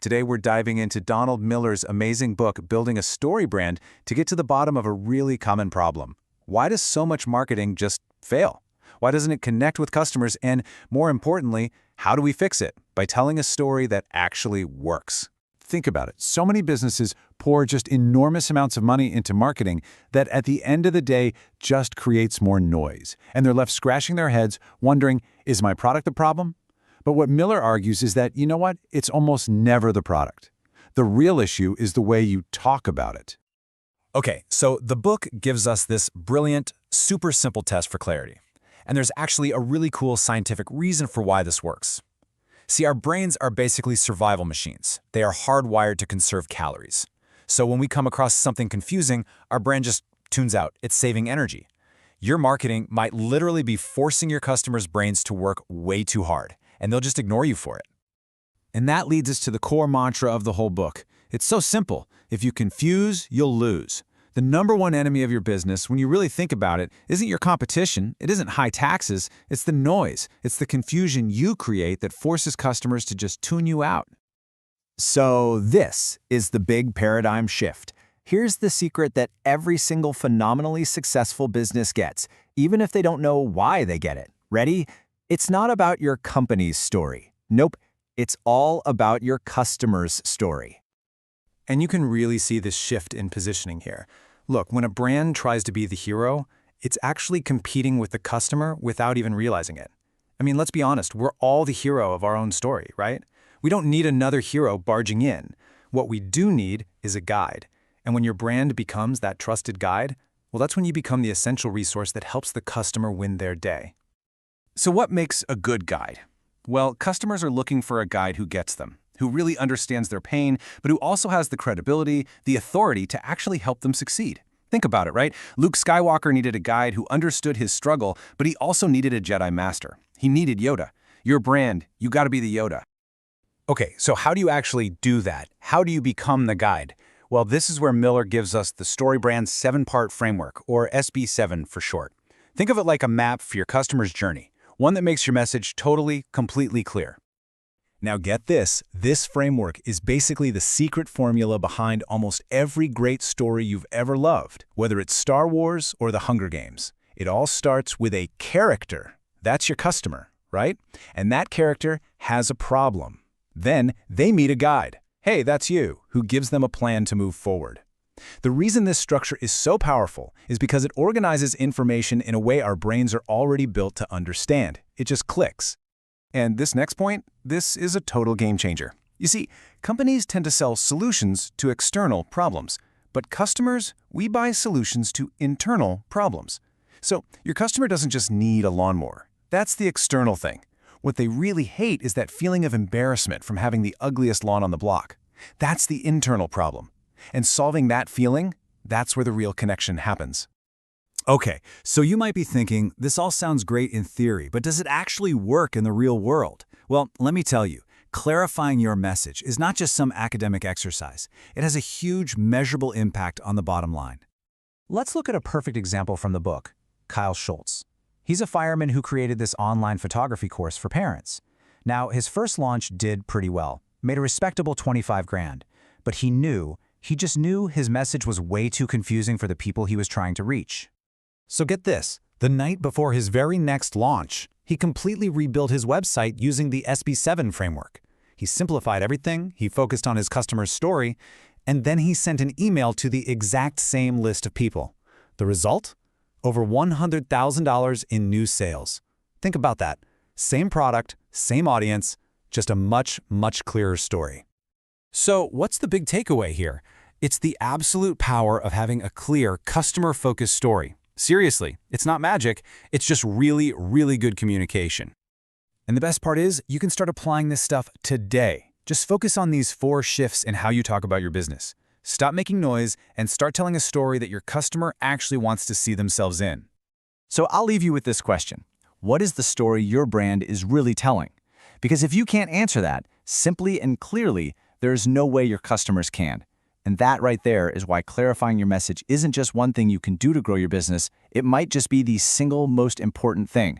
Today we're diving into Donald Miller's amazing book, Building a Story Brand, to get to the bottom of a really common problem. Why does so much marketing just fail? Why doesn't it connect with customers? And more importantly, how do we fix it? By telling a story that actually works. Think about it. So many businesses pour just enormous amounts of money into marketing that at the end of the day just creates more noise. And they're left scratching their heads wondering, is my product the problem? But what Miller argues is that, you know what? It's almost never the product. The real issue is the way you talk about it. Okay, so the book gives us this brilliant, super simple test for clarity. And there's actually a really cool scientific reason for why this works. See, our brains are basically survival machines. They are hardwired to conserve calories. So when we come across something confusing, our brain just tunes out. It's saving energy. Your marketing might literally be forcing your customers' brains to work way too hard, and they'll just ignore you for it. And that leads us to the core mantra of the whole book. It's so simple. If you confuse, you'll lose. The number one enemy of your business, when you really think about it, isn't your competition, it isn't high taxes, it's the noise. It's the confusion you create that forces customers to just tune you out. So this is the big paradigm shift. Here's the secret that every single phenomenally successful business gets, even if they don't know why they get it. Ready? It's not about your company's story. Nope, it's all about your customer's story. And you can really see this shift in positioning here. Look, when a brand tries to be the hero, it's actually competing with the customer without even realizing it. I mean, let's be honest, we're all the hero of our own story, right? We don't need another hero barging in. What we do need is a guide. And when your brand becomes that trusted guide, well, that's when you become the essential resource that helps the customer win their day. So what makes a good guide? Well, customers are looking for a guide who gets them, who really understands their pain, but who also has the credibility, the authority to actually help them succeed. Think about it, right? Luke Skywalker needed a guide who understood his struggle, but he also needed a Jedi Master. He needed Yoda. Your brand, you gotta be the Yoda. Okay, so how do you actually do that? How do you become the guide? Well, this is where Miller gives us the StoryBrand 7-part framework, or SB7 for short. Think of it like a map for your customer's journey, one that makes your message totally, completely clear. Now get this framework is basically the secret formula behind almost every great story you've ever loved, whether it's Star Wars or The Hunger Games. It all starts with a character. That's your customer, right? And that character has a problem. Then they meet a guide. Hey, that's you, who gives them a plan to move forward. The reason this structure is so powerful is because it organizes information in a way our brains are already built to understand. It just clicks. And this next point, this is a total game changer. You see, companies tend to sell solutions to external problems, but customers, we buy solutions to internal problems. So your customer doesn't just need a lawnmower. That's the external thing. What they really hate is that feeling of embarrassment from having the ugliest lawn on the block. That's the internal problem. And solving that feeling, that's where the real connection happens. Okay, so you might be thinking, this all sounds great in theory, but does it actually work in the real world? Well, let me tell you, clarifying your message is not just some academic exercise. It has a huge, measurable impact on the bottom line. Let's look at a perfect example from the book, Kyle Schultz. He's a fireman who created this online photography course for parents. Now, his first launch did pretty well, made a respectable 25 grand, but he just knew his message was way too confusing for the people he was trying to reach. So get this, the night before his very next launch, he completely rebuilt his website using the SB7 framework. He simplified everything, he focused on his customer's story, and then he sent an email to the exact same list of people. The result? Over $100,000 in new sales. Think about that. Same product, same audience, just a much, much clearer story. So what's the big takeaway here? It's the absolute power of having a clear, customer-focused story. Seriously, it's not magic, it's just really, really good communication. And the best part is, you can start applying this stuff today. Just focus on these 4 shifts in how you talk about your business. Stop making noise and start telling a story that your customer actually wants to see themselves in. So I'll leave you with this question. What is the story your brand is really telling? Because if you can't answer that, simply and clearly, there's no way your customers can. And that right there is why clarifying your message isn't just one thing you can do to grow your business, it might just be the single most important thing.